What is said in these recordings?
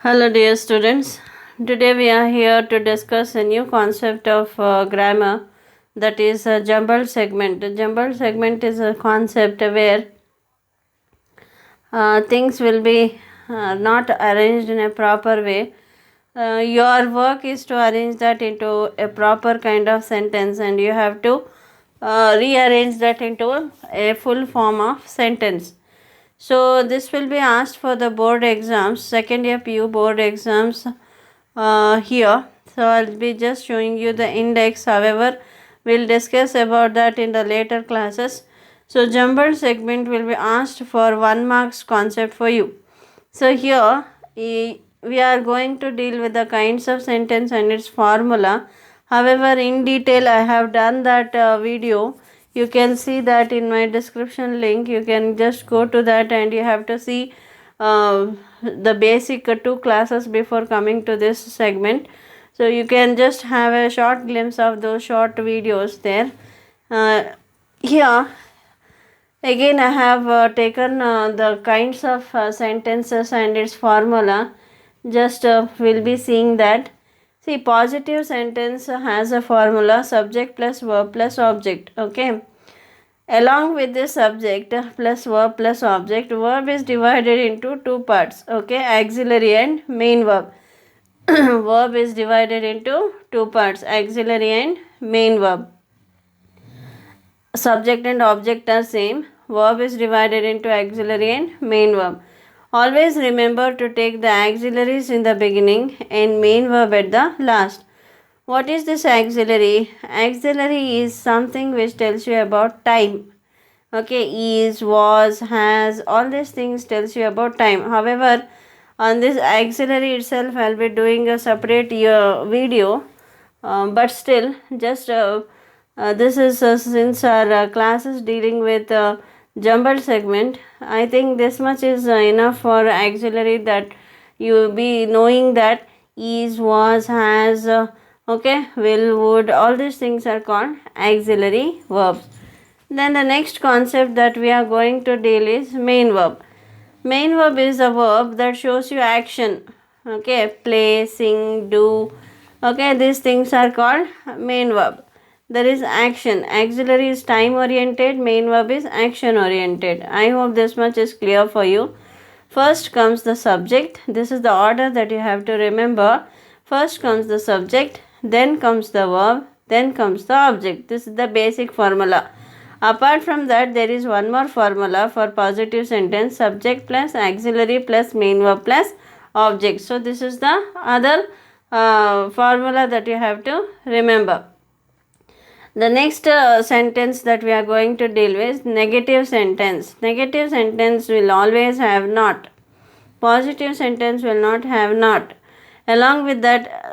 Hello, dear students. Today we are here to discuss a new concept of grammar, that is a jumbled segment. A jumbled segment is a concept where things will be not arranged in a proper way. Your work is to arrange that into a proper kind of sentence, and you have to rearrange that into a full form of sentence. So this will be asked for the board exams, second year PU board exams here. So I'll be just showing you the index. However, we'll discuss about that in the later classes. So jumbled segment will be asked for 1 marks concept for you. So here we are going to deal with the kinds of sentence and its formula. However, in detail I have done that video. You can see that in my description link. You can just go to that and you have to see the basic 2 classes before coming to this segment. So you can just have a short glimpse of those short videos there. Here again I have taken the kinds of sentences and its formula. Just we'll be seeing that. See, positive sentence has a formula subject plus verb plus object. Okay. Along with this subject plus verb plus object, verb is divided into 2 parts. Okay. Auxiliary and main verb. Verb is divided into 2 parts. Auxiliary and main verb. Subject and object are same. Verb is divided into auxiliary and main verb. Always remember to take the auxiliaries in the beginning and main verb at the last. What is this auxiliary? Auxiliary is something which tells you about time. Okay, is, was, has, all these things tells you about time. However, on this auxiliary itself I'll be doing a separate video, but still just this is since our class is dealing with jumbled segment, I think this much is enough for auxiliary, that you be knowing that is, was, has, okay, will, would, all these things are called auxiliary verbs. Then the next concept that we are going to deal is main verb. Main verb is a verb that shows you action. Okay, play, sing, do. Okay, these things are called main verb. There is action. Auxiliary is time oriented, main verb is action oriented. I hope this much is clear for you. First comes the subject. This is the order that you have to remember. First comes the subject, then comes the verb, then comes the object. This is the basic formula. Apart from that, there is one more formula for positive sentence: subject plus auxiliary plus main verb plus object. So this is the other formula that you have to remember. The next sentence that we are going to deal with, negative sentence. Negative sentence will always have not. Positive sentence will not have not. Along with that,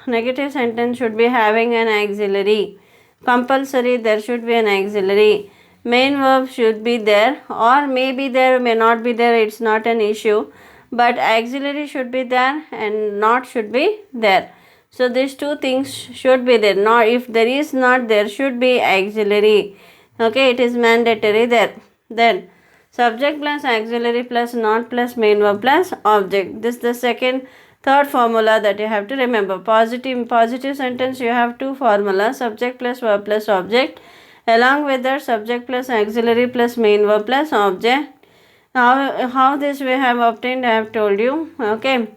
negative sentence should be having an auxiliary. Compulsory, there should be an auxiliary. Main verb should be there, or may be there, may not be there, it's not an issue. But auxiliary should be there and not should be there. So these 2 things should be there. Not, if there is not, there should be auxiliary. Okay, it is mandatory there. Then subject plus auxiliary plus not plus main verb plus object. This is the third formula that you have to remember. Positive sentence, you have 2 formulas: subject plus verb plus object. Along with that, subject plus auxiliary plus main verb plus object. How this we have obtained, I have told you. Okay.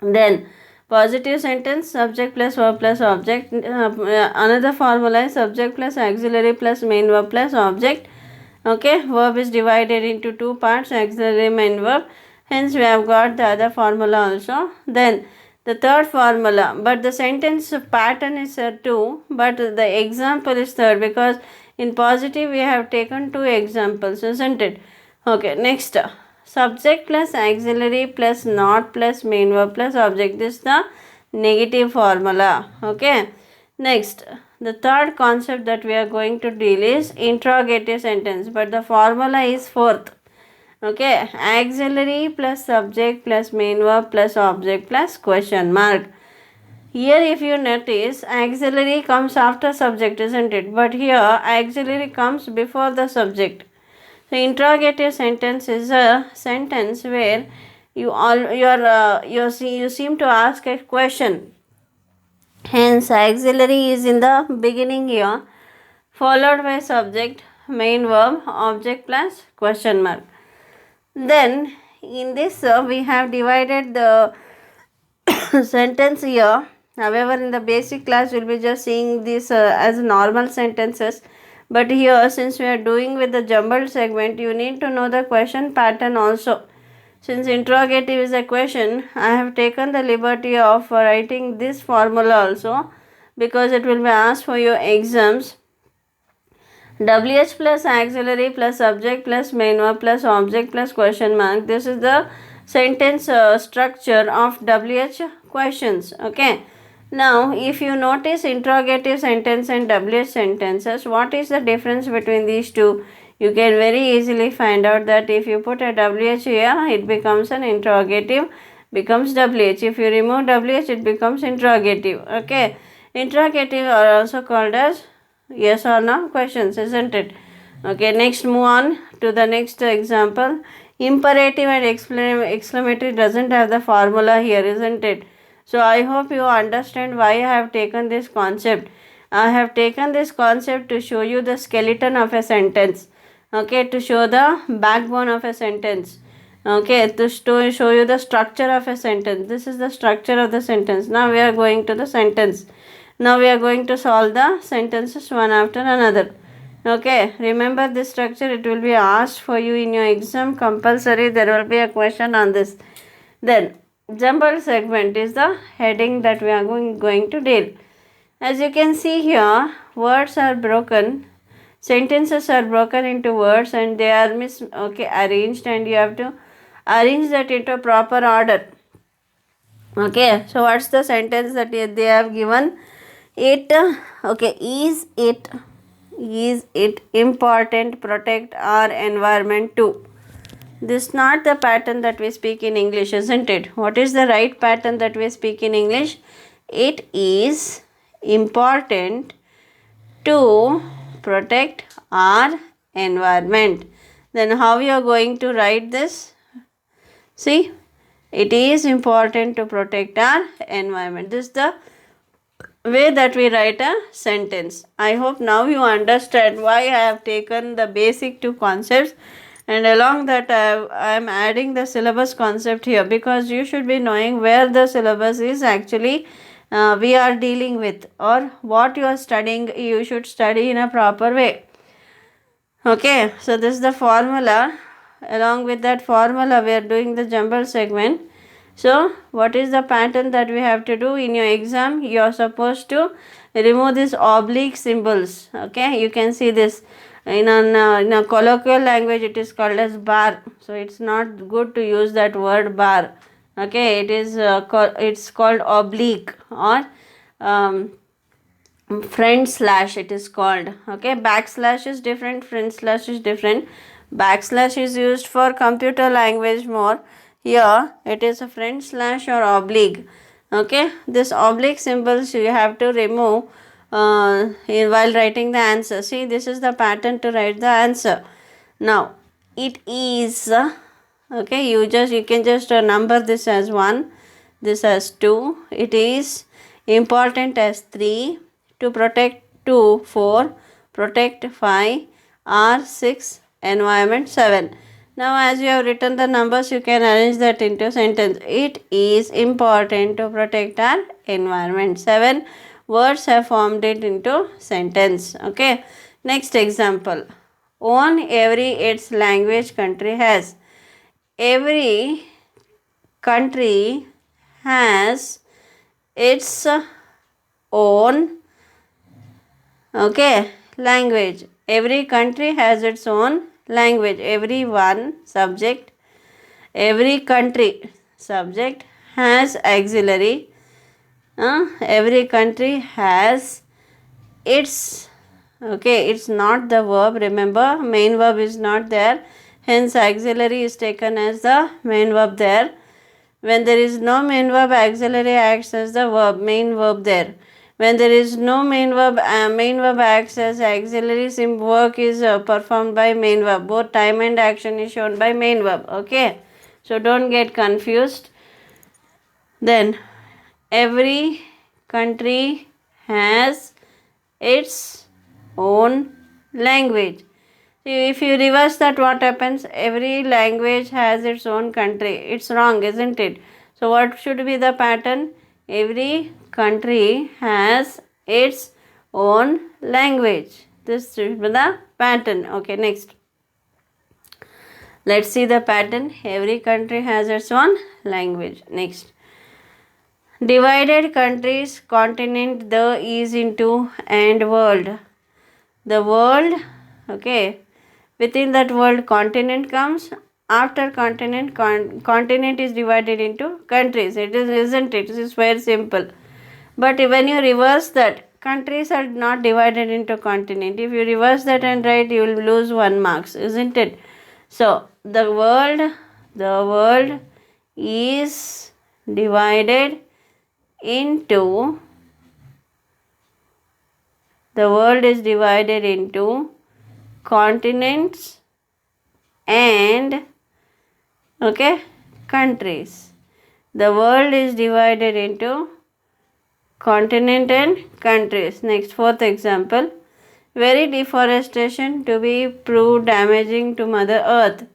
Then positive sentence, subject plus verb plus object. Another formula is subject plus auxiliary plus main verb plus object. Okay, verb is divided into 2 parts, auxiliary, main verb. Hence we have got the other formula also. Then the third formula, but the sentence pattern is 2, but the example is third, because in positive we have taken 2 examples, isn't it? Okay, next, subject plus auxiliary plus not plus main verb plus object. This is the negative formula. Okay. Next, the third concept that we are going to deal is interrogative sentence, but the formula is fourth. Okay, auxiliary plus subject plus main verb plus object plus question mark. Here if you notice, auxiliary comes after subject, isn't it? But here auxiliary comes before the subject. So interrogative sentence is a sentence where You seem to ask a question. Hence, auxiliary is in the beginning here, followed by subject, main verb, object plus question mark. Then, in this, we have divided the sentence here. However, in the basic class, we'll be just seeing this as normal sentences. But here, since we are doing with the jumbled segment, you need to know the question pattern also. Since interrogative is a question, I have taken the liberty of writing this formula also, because it will be asked for your exams. WH plus auxiliary plus subject plus main verb plus object plus question mark. This is the sentence structure of WH questions. Okay. Now, if you notice interrogative sentence and WH sentences, what is the difference between these two? You can very easily find out that if you put a WH here, it becomes an interrogative, becomes WH. If you remove WH, it becomes interrogative. Okay. Interrogative are also called as yes or no questions, isn't it? Okay, next move on to the next example. Imperative and exclamatory doesn't have the formula here, isn't it? So I hope you understand why I have taken this concept. I have taken this concept to show you the skeleton of a sentence. Okay, to show the backbone of a sentence. Okay, to show you the structure of a sentence. This is the structure of the sentence. Now we are going to the sentence. Now we are going to solve the sentences one after another. Okay, remember this structure. It will be asked for you in your exam compulsory. There will be a question on this. Then, jumbled segment is the heading that we are going to deal. As you can see here, words are broken. Sentences are broken into words and they are arranged, and you have to arrange that into proper order. Okay, so what's the sentence that they have given? Is it important protect our environment too? This is not the pattern that we speak in English, isn't it? What is the right pattern that we speak in English? It is important to protect our environment. Then how you are going to write this? See, it is important to protect our environment. This is the way that we write a sentence. I hope now you understand why I have taken the basic two concepts, and along that I am adding the syllabus concept here, because you should be knowing where the syllabus is actually we are dealing with, or what you are studying. You should study in a proper way. Okay, so this is the formula. Along with that formula, we are doing the jumbled segment. So, what is the pattern that we have to do in your exam? You are supposed to remove these oblique symbols. Okay, you can see this in a colloquial language. It is called as bar. So, it's not good to use that word bar. Okay, it's called oblique, or front slash it is called. Okay, backslash is different, front slash is different. Backslash is used for computer language more. Here it is a front slash or oblique. Okay, this oblique symbols you have to remove while writing the answer. See, this is the pattern to write the answer. Now it is okay, you can just number this as 1, this as 2, it is important as 3, to protect 2, 4, protect 5, R 6, environment 7. Now as you have written the numbers, you can arrange that into sentence. It is important to protect our environment. 7 words have formed it into sentence. Okay. Next example. Own every its language country has. Every country has its own language. Every country has its own language. Every one subject, every country subject has auxiliary. Every country has its it's not the verb. Remember, main verb is not there, hence auxiliary is taken as the main verb there. When there is no main verb, auxiliary acts as the main verb there. When there is no main verb acts as auxiliary. Work is performed by main verb. Both time and action is shown by main verb. Okay. So don't get confused. Then every country has its own language. If you reverse that, what happens? Every language has its own country. It's wrong, isn't it? So what should be the pattern? Every country has its own language. This should be the pattern. Okay, next. Let's see the pattern. Every country has its own language. Next. Divided countries, continent, the is into and world. The world, okay. Within that world, continent comes. After continent, continent is divided into countries. It is, isn't it? It is very simple. But when you reverse that, countries are not divided into continent. If you reverse that and write, you will lose 1 marks, isn't it? So the world is divided into continents and okay countries. The world is divided into continent and countries. Next, fourth example. Very deforestation to be proved damaging to Mother Earth.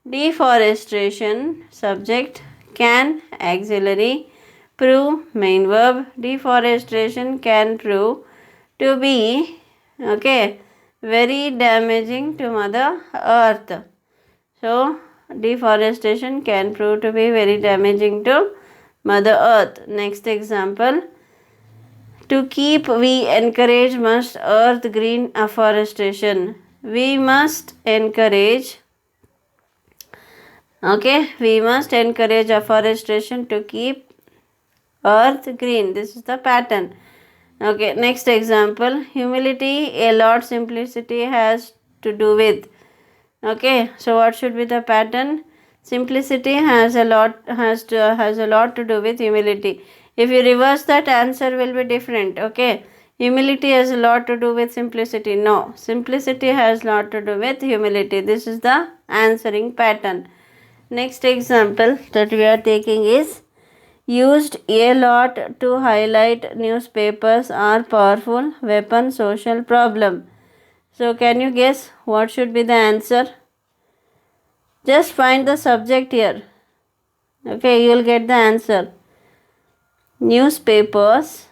Deforestation, subject, can, auxiliary, prove, main verb. Deforestation can prove to be okay very damaging to Mother Earth. So deforestation can prove to be very damaging to Mother Earth. Next example. To keep, we encourage must earth green afforestation. We must encourage afforestation to keep earth green. This is the pattern. Okay, next example. Humility, a lot, simplicity has to do with. Okay, so what should be the pattern? Simplicity has a lot to do with humility. If you reverse that, answer will be different. Okay, humility has a lot to do with simplicity. No, simplicity has a lot to do with humility. This is the answering pattern. Next example that we are taking is used a lot to highlight newspapers are powerful weapon social problem. So can you guess what should be the answer? Just find the subject here. Okay, you will get the answer. Newspapers,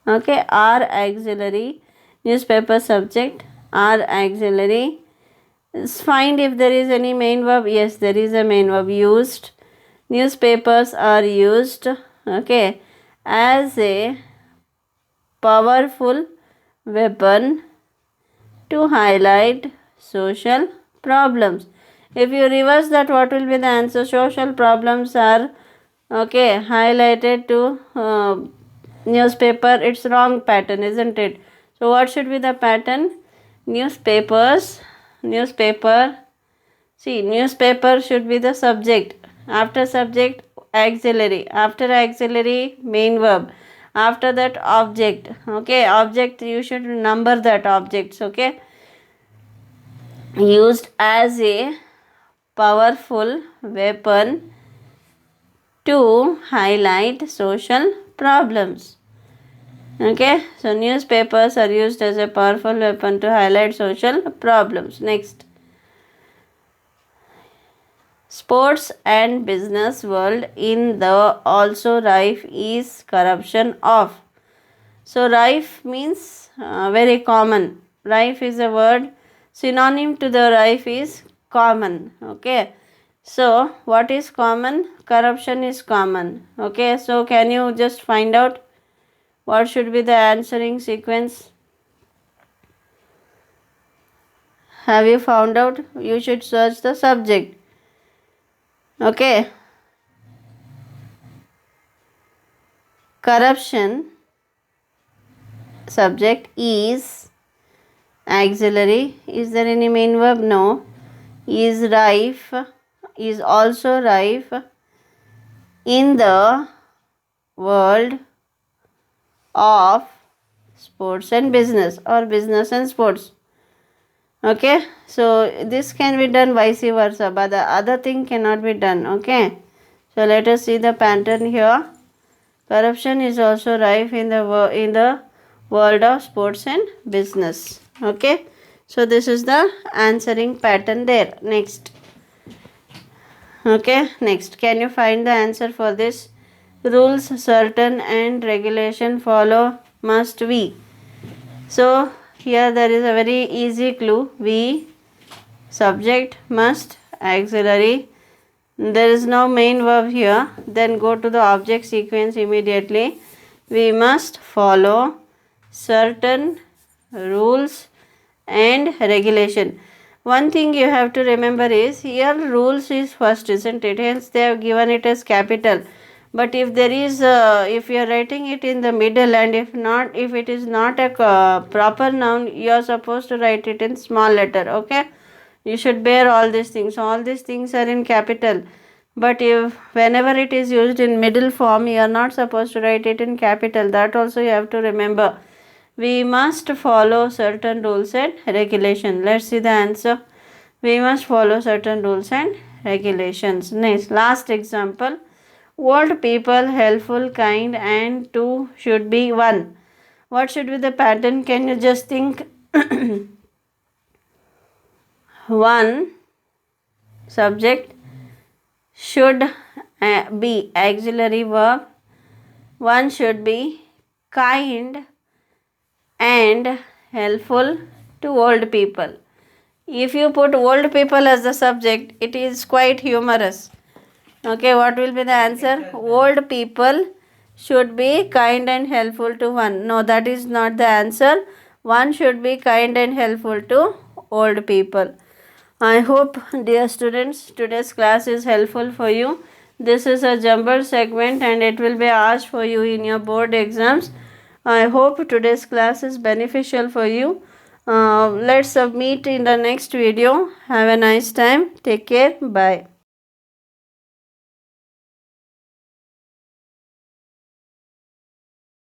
okay, are auxiliary. Newspaper subject are auxiliary. Find if there is any main verb. Yes, there is a main verb. Used. Newspapers are used, okay, as a powerful weapon to highlight social problems. If you reverse that, what will be the answer? Social problems are okay highlighted to newspaper. It's wrong pattern, isn't it? So what should be the pattern? Newspaper should be the subject. After subject, auxiliary. After auxiliary, main verb. After that, object. Okay, object, you should number that objects. Okay, used as a powerful weapon to highlight social problems. Okay, so newspapers are used as a powerful weapon to highlight social problems. Next, sports and business world in the also rife is corruption of. So rife means very common. Rife is a word. Synonym to the rife is common. Okay, so what is common? Corruption is common. Okay, so can you just find out what should be the answering sequence? Have you found out? You should search the subject. Okay, corruption, subject, is auxiliary. Is there any main verb? No. Is rife, is also rife in the world of sports and business, or business and sports. Okay, so this can be done vice versa, but the other thing cannot be done. Okay, so let us see the pattern here. Corruption is also rife in the world of sports and business. Okay, so this is the answering pattern there. Next. Okay, next, can you find the answer for this? Rules certain and regulation follow must we. So here there is a very easy clue. We, subject, must, auxiliary. There is no main verb here. Then go to the object sequence immediately. We must follow certain rules and regulation. One thing you have to remember is here rules is first, isn't it? Hence they have given it as capital. But if there is if you are writing it in the middle, and if it is not a proper noun, you are supposed to write it in small letter. Okay, you should bear all these things. All these things are in capital, but if whenever it is used in middle form, you are not supposed to write it in capital. That also you have to remember. We must follow certain rules and regulations. Let's see the answer. We must follow certain rules and regulations. Next, last example. Old people, helpful, kind, and two should be one. What should be the pattern? Can you just think? One, subject, should be auxiliary verb. One should be kind and helpful to old people. If you put old people as the subject, it is quite humorous. Okay, what will be the answer? Old people should be kind and helpful to one. No, that is not the answer. One should be kind and helpful to old people. I hope, dear students, today's class is helpful for you. This is a jumbled segment and it will be asked for you in your board exams. I hope today's class is beneficial for you. Let's meet in the next video. Have a nice time. Take care. Bye.